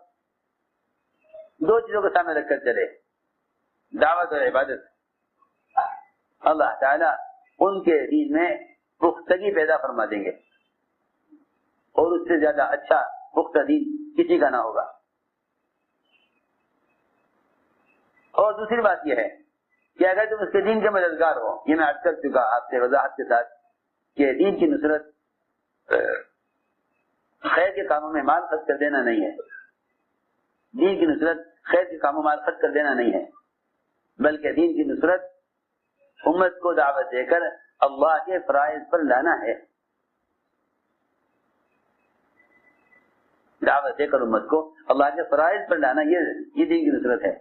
دو چیزوں کو سامنے رکھ کر چلے، دعوت اور عبادت، اللہ تعالیٰ ان کے دین میں پختگی پیدا فرما دیں گے اور اس سے زیادہ اچھا پختہ دین کسی کا نہ ہوگا. اور دوسری بات یہ ہے کہ اگر تم اس کے دین کے مددگار ہو، یہ میں عرض کر چکا آپ سے وضاحت کے ساتھ کہ دین کی نصرت خیر کے کاموں میں مال خرچ کر دینا نہیں ہے، دین کی نصرت خیر کے کاموں میں مال خرچ کر دینا نہیں ہے، بلکہ دین کی نصرت امت کو دعوت دے کر اللہ کے فرائض پر لانا ہے، دعوت دے کر امت کو اللہ کے فرائض پر لانا، یہ دین کی نصرت ہے۔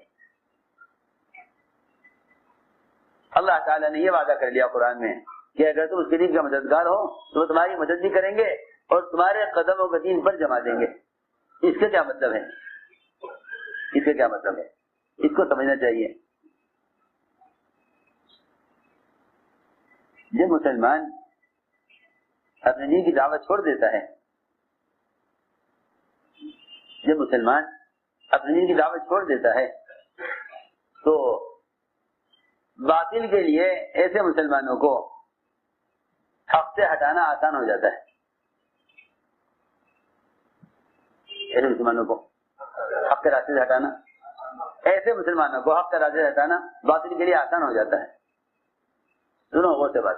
اللہ تعالیٰ نے یہ وعدہ کر لیا قرآن میں کہ اگر تم اس کے دین کا مددگار ہو تو وہ تمہاری مدد بھی کریں گے اور تمہارے قدموں کو دین پر جما دیں گے۔ اس کا کیا مطلب ہے؟ اس کا کیا مطلب ہے؟ اس کو سمجھنا چاہیے۔ جب مسلمان اپنے دین کی دعوت چھوڑ دیتا ہے، جب مسلمان اپنے دین کی دعوت چھوڑ دیتا ہے تو باطل کے لیے ایسے مسلمانوں کو حق سے ہٹانا آسان ہو جاتا ہے، ایسے مسلمانوں کو حق کے راستے سے ہٹانا، ایسے مسلمانوں کو حق کے راستے سے ہٹانا باطل کے لیے آسان ہو جاتا ہے۔ سنو غور سے بات،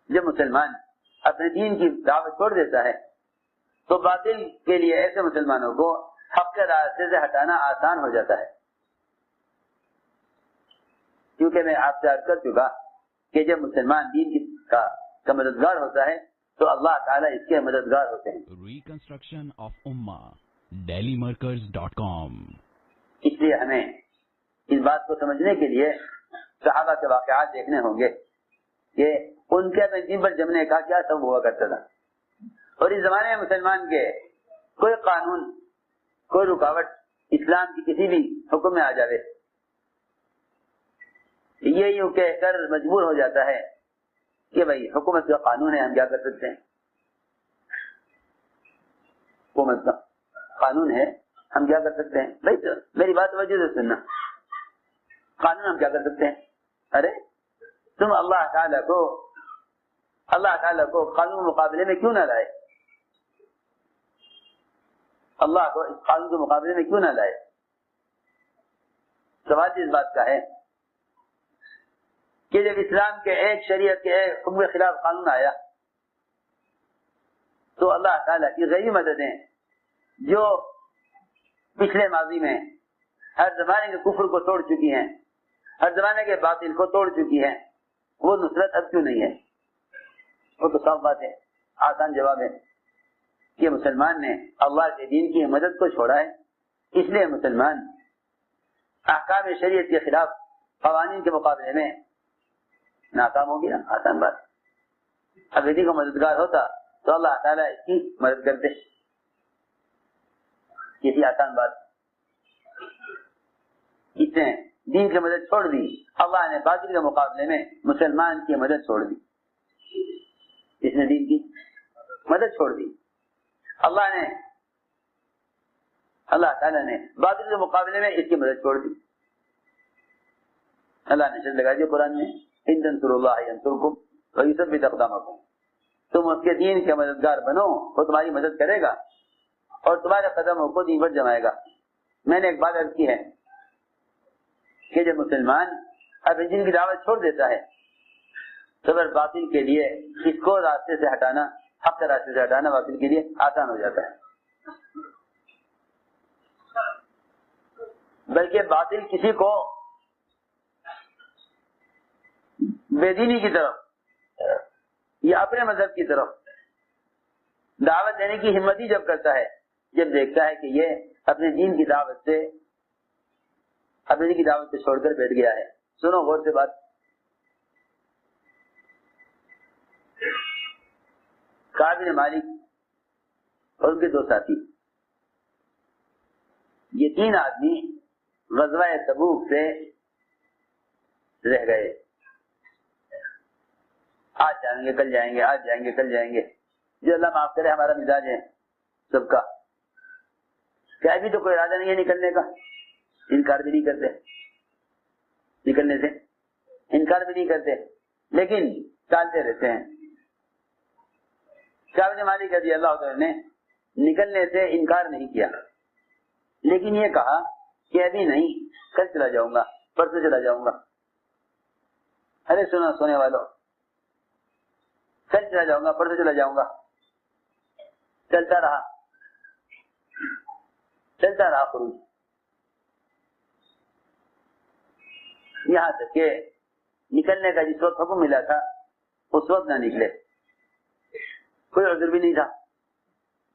جب مسلمان اپنے دین کی دعوت چھوڑ دیتا ہے تو باطل کے لیے ایسے مسلمانوں کو حق کے راستے سے ہٹانا آسان ہو جاتا ہے، کیونکہ میں آپ سے عرض کر چکا کہ جب مسلمان دین کا مددگار ہوتا ہے تو اللہ تعالیٰ اس کے مددگار ہوتے ہیں۔ ریکنسٹرکشن آف امہ dailymarkers.com۔ اس لیے ہمیں اس بات کو سمجھنے کے لیے صحابہ کے واقعات دیکھنے ہوں گے کہ ان کے دین پر جمنے کا کیا سبب ہوا کرتا تھا، اور اس زمانے میں مسلمان کے کوئی قانون، کوئی رکاوٹ اسلام کی کسی بھی حکم میں آ جائے، یہ یوں کہہ کر مجبور ہو جاتا ہے کہ بھائی حکومت کا قانون ہے، ہم کیا کر سکتے ہیں، حکومت کا قانون ہے ہم کیا کر سکتے ہیں۔ بھائی میری بات توجہ سے سننا، قانون ہم کیا کر سکتے ہیں؟ ارے تم اللہ تعالیٰ کو قانون مقابلے میں کیوں نہ لائے، اللہ کو اس قانون کے مقابلے میں کیوں نہ لائے؟ سوال اس بات کا ہے کہ جب اسلام کے ایک شریعت کے ایک حکم کے خلاف قانون آیا تو اللہ تعالیٰ کی غیبی مددیں جو پچھلے ماضی میں ہر زمانے کے کفر کو توڑ چکی ہیں، ہر زمانے کے باطل کو توڑ چکی ہیں، وہ نصرت اب کیوں نہیں ہے؟ وہ تو صاف بات ہے، آسان جواب ہے کہ مسلمان نے اللہ کے دین کی مدد کو چھوڑا ہے، اس لیے مسلمان احکام شریعت کے خلاف قوانین کے مقابلے میں ناکام ہو گیا۔ آسان بات، اگر دین کا مددگار ہوتا تو اللہ تعالیٰ اس کی مدد کرتے، کسی آسان بات۔ اس نے دین کی مدد چھوڑ دی، اللہ نے باطل کے مقابلے میں مسلمان کی مدد چھوڑ دی، اس نے دین کی مدد چھوڑ دی، اللہ تعالیٰ نے باطل کے مقابلے میں اس کی مدد چھوڑ دی۔ اللہ نے شرط لگا دی قرآن میں، ان تنصروا اللہ ینصرکم ویثبت اقدامکم، تم اس کے دین کے مددگار بنو، وہ تمہاری مدد کرے گا اور تمہارے قدموں کو دین پر جمائے گا۔ میں نے ایک بات عرض کی ہے کہ جب مسلمان اپنے دین کی دعوت چھوڑ دیتا ہے تو پھر باطل کے لیے اس کو راستے سے ہٹانا، حق کے راستے سے ہٹانا باطل کے لیے آسان ہو جاتا ہے، بلکہ باطل کسی کو بے دینی کی طرف یا اپنے مذہب کی طرف دعوت دینے کی ہمت ہی جب کرتا ہے جب دیکھتا ہے کہ یہ اپنے دین کی دعوت سے چھوڑ کر بیٹھ گیا ہے۔ سنو غور سے بات، کعب بن مالک اور ان کے دو ساتھی، یہ تین آدمی غزوہ تبوک سے رہ گئے، آج جائیں گے کل جائیں گے، آج جائیں گے کل جائیں گے، جو اللہ معاف کرے ہمارا مزاج ہے سب کا، کہ ابھی تو کوئی ارادہ نہیں ہے نکلنے کا، انکار بھی نہیں کرتے، نکلنے سے انکار بھی نہیں کرتے، لیکن ٹالتے رہتے ہیں۔ کعب بن مالک رضی اللہ عنہ نے نکلنے سے انکار نہیں کیا، لیکن یہ کہا کہ ابھی نہیں، کل چلا جاؤں گا، پرسوں چلا جاؤں گا. ارے سنو سونے والوں، کل چلا جاؤں گا، پرسوں چلا جاؤں گا. چلتا رہا خروج، یہاں تک کہ نکلنے کا جس وقت حکم ملا تھا اس وقت نہ نکلے. کوئی عذر بھی نہیں تھا.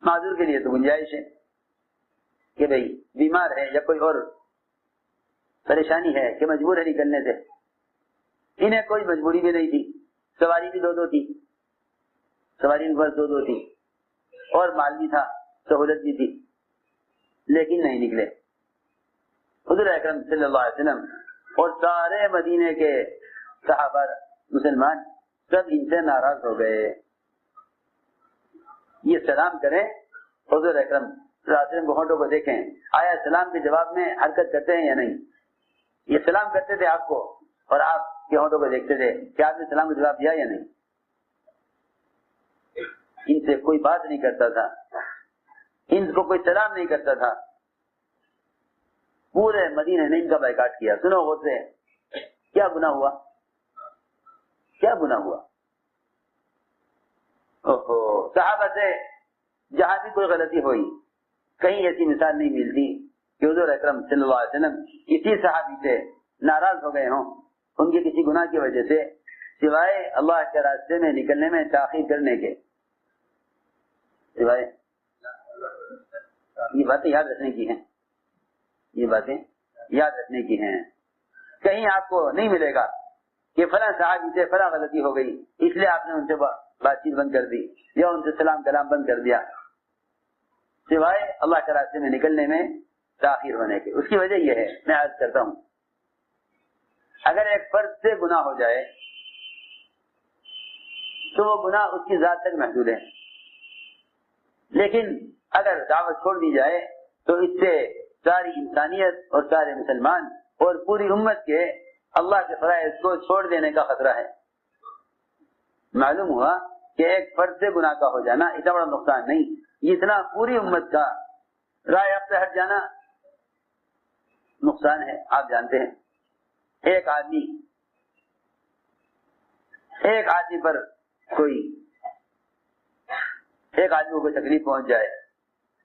معذور کے لیے تو گنجائش ہے کہ بھئی بیمار ہے یا کوئی اور پریشانی ہے کہ مجبور ہے نکلنے سے. انہیں کوئی مجبوری بھی نہیں تھی، سواری بھی دو تھی، سواری بس دو تھی، اور مال بھی تھا، سہولت بھی تھی، لیکن نہیں نکلے. حضور اکرم صلی اللہ علیہ وسلم اور سارے مدینے کے صحابہ مسلمان سب ان سے ناراض ہو گئے. یہ سلام کریں، حضور اکرم صلی اللہ علیہ وسلم کو ہونٹوں کو دیکھیں، آیا سلام کے جواب میں حرکت کرتے ہیں یا نہیں؟ یہ سلام کرتے تھے آپ کو اور آپ کے ہونٹوں کو دیکھتے تھے کہ آپ نے سلام کا جواب دیا یا نہیں. ان سے کوئی بات نہیں کرتا تھا، ان کو کوئی سلام نہیں کرتا تھا. پورے مدینے نے ان کا بائیکاٹ کیا. سنو غور سے، کیا گناہ ہوا؟ کیا گناہ ہوا؟ صحابہ سے جہاں بھی کوئی غلطی ہوئی، کہیں ایسی مثال نہیں ملتی کہ حضور اکرم صلی اللہ علیہ وسلم کسی صحابی سے ناراض ہو گئے ہوں ان کے کسی گناہ کی وجہ سے، سوائے اللہ کے راستے میں نکلنے میں تاخیر کرنے کے. سوائے یہ باتیں یاد رکھنے کی ہیں، یہ باتیں یاد رکھنے کی ہیں. کہیں آپ کو نہیں ملے گا کہ فلاں صحابی سے فلاں غلطی ہو گئی اس لیے آپ نے ان سے بات چیت بند کر دی یا ان سے سلام کلام بند کر دیا، سوائے اللہ کے راستے میں نکلنے میں تاخیر ہونے کے. اس کی وجہ یہ ہے، میں عرض کرتا ہوں، اگر ایک فرد سے گناہ ہو جائے تو وہ گناہ اس کی ذات تک محدود ہے، لیکن اگر دعوت چھوڑ دی جائے تو اس سے ساری انسانیت اور سارے مسلمان اور پوری امت کے اللہ کے فرائض کو چھوڑ دینے کا خطرہ ہے. معلوم ہوا کہ ایک فرد سے گناہ کا ہو جانا اتنا بڑا نقصان نہیں جتنا پوری امت کا رائے آپ سے ہٹ جانا نقصان ہے. آپ جانتے ہیں ایک آدمی پر ایک آدمی کو کوئی تکلیف پہنچ جائے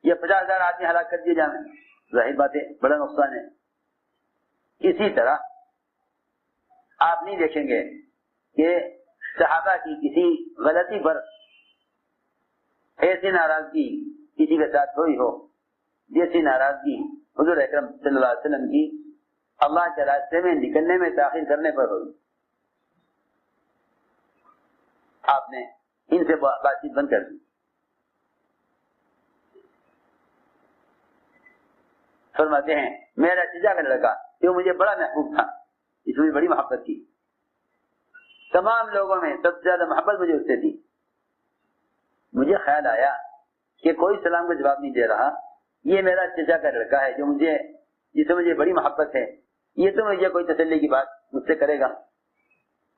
یا 50,000 آدمی ہلاک کر دیے جائیں، ظاہر بات ہے بڑا نقصان ہے. اسی طرح آپ نہیں دیکھیں گے کہ صحابہ کی کسی غلطی پر ایسی ناراضگی کسی کے ساتھ ہوئی ہو جیسی ناراضگی حضور اکرم صلی اللہ علیہ وسلم کی اللہ کے راستے میں نکلنے میں تاخیر کرنے پر ہوئی. آپ نے ان سے بات چیت بند کر دی. فرماتے ہیں میرا چچا کا لڑکا جو مجھے بڑا محبوب تھا، اس میں بڑی محبت تھی، تمام لوگوں میں سب سے زیادہ محبت مجھے اس سے تھی. مجھے خیال آیا کہ کوئی سلام کا جواب نہیں دے رہا، یہ میرا چچا کا لڑکا ہے جو جس سے مجھے بڑی محبت ہے، یہ تو مجھے کوئی تسلی کی بات مجھ سے کرے گا.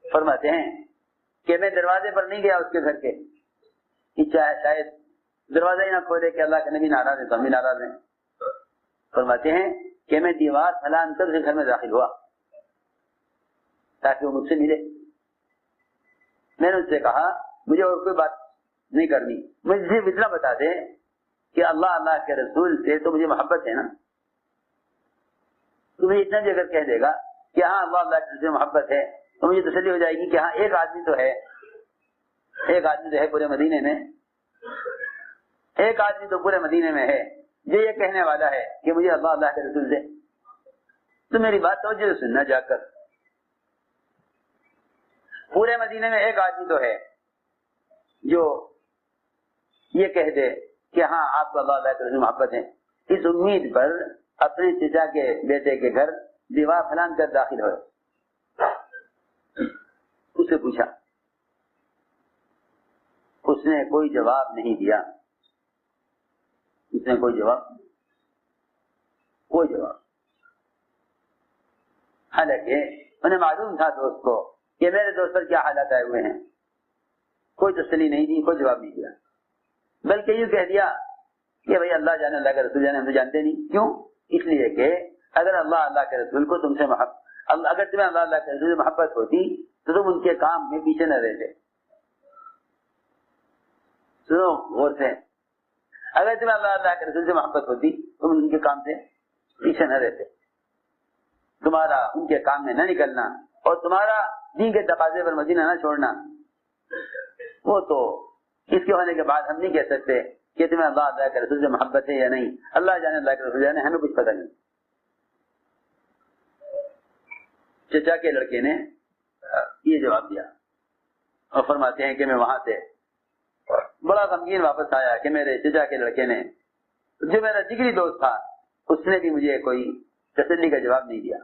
فرماتے ہیں کہ میں دروازے پر نہیں گیا اس کے گھر کے، شاید دروازہ ہی نہ کھولے کہ اللہ کے نبی ناراض ہے تو ہم بھی ناراض ہیں. فرماتے ہیں کہ میں دیوار پھلان کر سے گھر میں داخل ہوا تاکہ وہ مجھ سے ملے. میں نے اس سے کہا مجھے اور کوئی بات نہیں کرنی، مجھے صرف اتنا بتا دے کہ اللہ کے رسول سے تو مجھے محبت ہے نا. تو مجھے اتنا بھی اگر کہہ دے گا کہ ہاں اللہ کے رسول سے محبت ہے تو مجھے تسلی ہو جائے گی کہ ہاں ایک آدمی تو ہے پورے مدینے میں، ایک آدمی تو پورے مدینے میں ہے جو یہ کہنے والا ہے کہ مجھے اللہ کے رسول سے. تو میری بات توجہ سے سننا جا کر، پورے مدینے میں ایک آدمی تو ہے جو یہ کہہ دے کہ ہاں آپ کو اللہ کے رسول محبت ہے. اس امید پر اپنے چچا کے بیٹے کے گھر دیوار پھلان کر داخل ہوئے. اس سے پوچھا، اس نے کوئی جواب نہیں دیا. اس نے کوئی جواب حالانکہ انہیں معلوم تھا دوست کو کہ میرے دوست پر کیا حالات آئے ہوئے ہیں. کوئی تسلی نہیں دی، کوئی جواب نہیں دیا، بلکہ یوں کہہ دیا کہ بھائی اللہ جانے اللہ کے رسول جانے ہم تو جانتے نہیں. کیوں؟ اس لیے کہ اگر اللہ کے رسول کو تم سے اگر تمہیں اللہ کے رسول سے محبت ہوتی تو تم ان کے کام میں پیچھے نہ رہتے. سنو غور سے, اگر تمہیں اللہ کے رسول سے محبت ہوتی تم ان کے کام سے پیچھے نہ رہتے. تمہارا ان کے کام میں نہ نکلنا اور تمہارا دین کے تقاضے پر مدینہ نہ چھوڑنا, وہ تو اس کے ہونے کے بعد ہم نہیں کہہ سکتے کہ تمہیں اللہ کے رسول سے محبت ہے یا نہیں. اللہ جانے, اللہ کے رسول جانے, ہمیں کچھ پتہ نہیں. چچا کے لڑکے نے یہ جواب دیا اور فرماتے ہیں کہ میں وہاں سے بڑا غمگین واپس آیا کہ میرے چچا کے لڑکے نے, جو میرا جگری دوست تھا, اس نے بھی مجھے کوئی تسلی کا جواب نہیں دیا.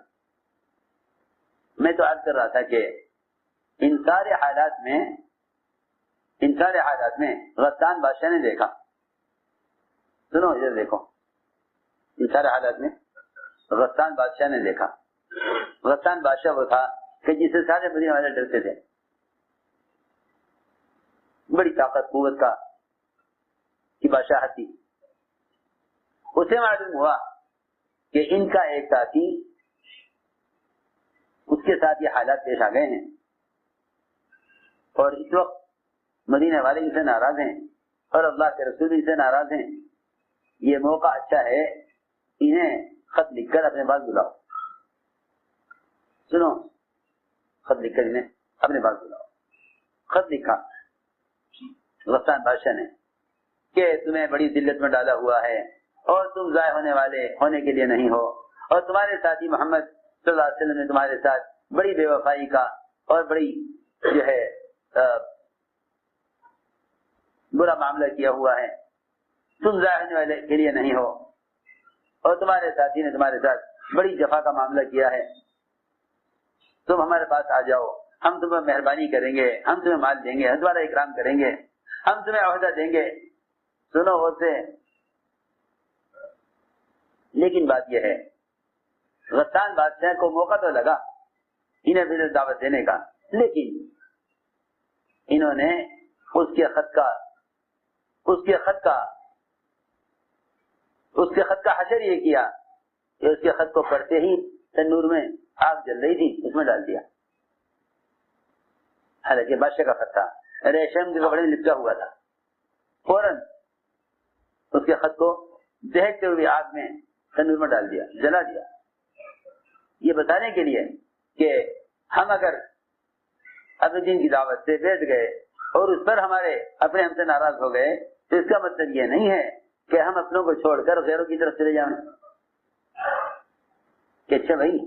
میں تو عرض کر رہا تھا کہ ان سارے حالات میں غسان بادشاہ نے دیکھا. سنو ادھر دیکھو, ان سارے حالات میں غسان بادشاہ نے دیکھا. غسان بادشاہ وہ تھا کہ جسے سارے مدینے والے ڈرتے تھے. بڑی طاقت قوت کی بادشاہت تھی. اسے معلوم ہوا کہ ان کا ایک ساتھی, اس کے ساتھ یہ حالات پیش آ گئے ہیں اور اس وقت مدینے والے ان سے ناراض ہیں اور اللہ کے رسول ان سے ناراض ہیں. یہ موقع اچھا ہے, انہیں خط لکھ کر اپنے پاس بلاؤ. سنو, خط لکھ کر انہیں اپنے پاس بلاؤ. خط لکھا غسان بادشاہ نے کہ تمہیں بڑی ذلت میں ڈالا ہوا ہے اور تم ضائع ہونے والے ہونے کے لیے نہیں ہو, اور تمہارے ساتھی محمد صلی اللہ علیہ وسلم نے تمہارے ساتھ بڑی بے وفائی کا اور بڑی جو ہے برا معاملہ کیا ہوا ہے. تم ضائع ہونے والے کے لیے نہیں ہو اور تمہارے ساتھی نے تمہارے ساتھ بڑی جفا کا معاملہ کیا ہے. تم ہمارے پاس آ جاؤ, ہم تمہیں مہربانی کریں گے, ہم تمہیں مال دیں گے, ہم تمہارا اکرام کریں گے, ہم تمہیں عہدہ دیں گے. سنو ہوتے, لیکن بات یہ ہے غسان بادشاہ کو موقع تو لگا انہیں بھی دعوت دینے کا, لیکن انہوں نے اس کے خط کا حشر یہ کیا کہ اس کے خط کو پڑھتے ہی تندور میں آگ جل رہی تھی, اس میں ڈال دیا. حالانکہ بادشاہ کا خط تھا, ریشم کے کپڑے میں لپٹا ہوا تھا. فوراً اس کے خط کو دہتے ہوئے آگ میں تندور میں ڈال دیا, جلا دیا. یہ بتانے کے لیے کہ ہم اگر اپنے دین کی دعوت سے بیٹھ گئے اور اس پر ہم سے ناراض ہو گئے تو اس کا مطلب یہ نہیں ہے کہ ہم اپنوں کو چھوڑ کر غیروں کی طرف چلے جائیں کہ اچھا بھائی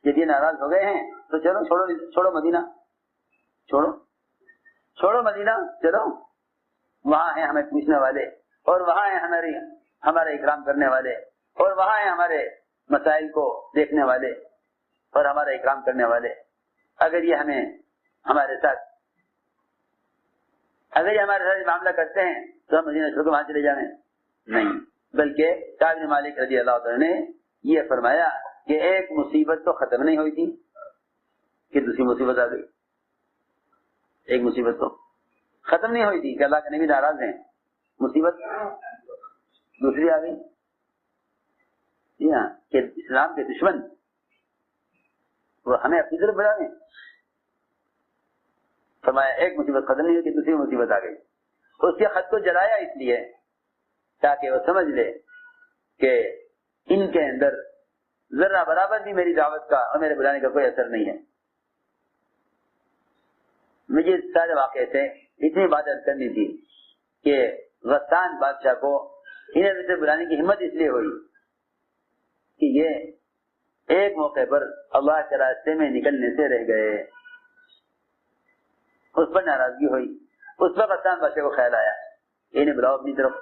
جب یہ ناراض ہو گئے ہیں تو چلو چھوڑو مدینہ, چھوڑو مدینہ, چلو وہاں ہیں ہمیں پوچھنے والے, اور وہاں ہیں ہمارا اکرام کرنے والے, اور وہاں ہیں ہمارے مسائل کو دیکھنے والے اور ہمارا اکرام کرنے والے. اگر یہ ہمارے ساتھ معاملہ کرتے ہیں تو ہم مدینہ چھوڑ کے وہاں چلے جائیں نہیں, بلکہ کعب بن مالک رضی اللہ عنہ نے یہ فرمایا کہ ایک مصیبت تو ختم نہیں ہوئی تھی کہ دوسری مصیبت آ گئی. ایک مصیبت تو ختم نہیں ہوئی تھی کہ اللہ کے نبی ناراض ہیں, مصیبت دوسری آ گئی. جی ہاں, کہ اسلام کے دشمن وہ ہمیں اپنی طرف بڑھا دیں. فرمایا ایک مصیبت ختم نہیں ہوئی کہ دوسری مصیبت آ گئی. اس کے خط کو جلایا اس لیے تاکہ وہ سمجھ لے کہ ان کے اندر ذرہ برابر بھی میری دعوت کا اور میرے بلانے کا کوئی اثر نہیں ہے. مجھے سارے واقعے سے اتنی بات عرض کرنی تھی کہ غسان بادشاہ کو انہیں بلانے کی ہمت اس لیے ہوئی کہ یہ ایک موقع پر اللہ کے راستے میں نکلنے سے رہ گئے, اس پر ناراضگی ہوئی. اس پر غسان بادشاہ کو خیال آیا انہیں بلاؤ اپنی طرف,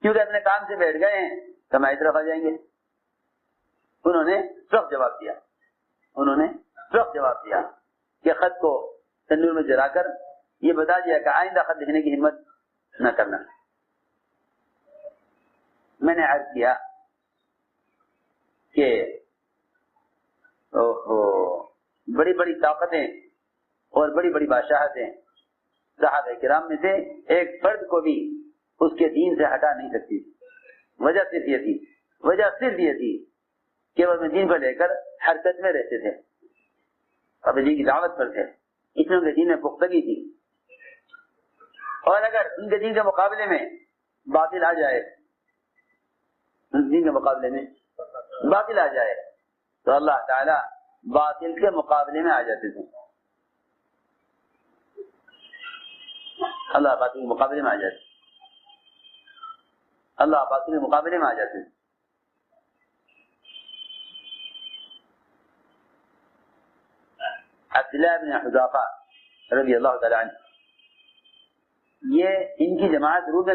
کیونکہ اپنے کام سے بیٹھ گئے ہیں تو ہماری طرف آ جائیں گے. انہوں نے سخت جواب دیا کہ خط کو تندور میں جلا کر یہ بتا دیا کہ آئندہ خط لکھنے کی ہمت نہ کرنا. میں نے عرض کیا کہ بڑی بڑی طاقتیں اور بڑی بڑی بادشاہتیں صحابہ کرام میں سے ایک فرد کو بھی اس کے دین سے ہٹا نہیں سکتی. وجہ صرف یہ تھی کہ وہ اپنے دین کو لے کر حرکت میں رہتے تھے. اپنے دین کی دعوت پر تھے، اس میں ان کے دین میں پختگی تھی. اور اگر ان کے دین کے مقابلے میں باطل آ جائے، ان دین کے مقابلے میں باطل آ جائے تو اللہ تعالیٰ باطل کے مقابلے میں آ جاتے تھے. اللہ باطل کے مقابلے میں آ جاتے، اللہ باطل کے مقابلے میں آ جاتے. عبداللہ بن حذافہ رضی اللہ تعالیٰ عنہ، یہ ان کی جماعت روم میں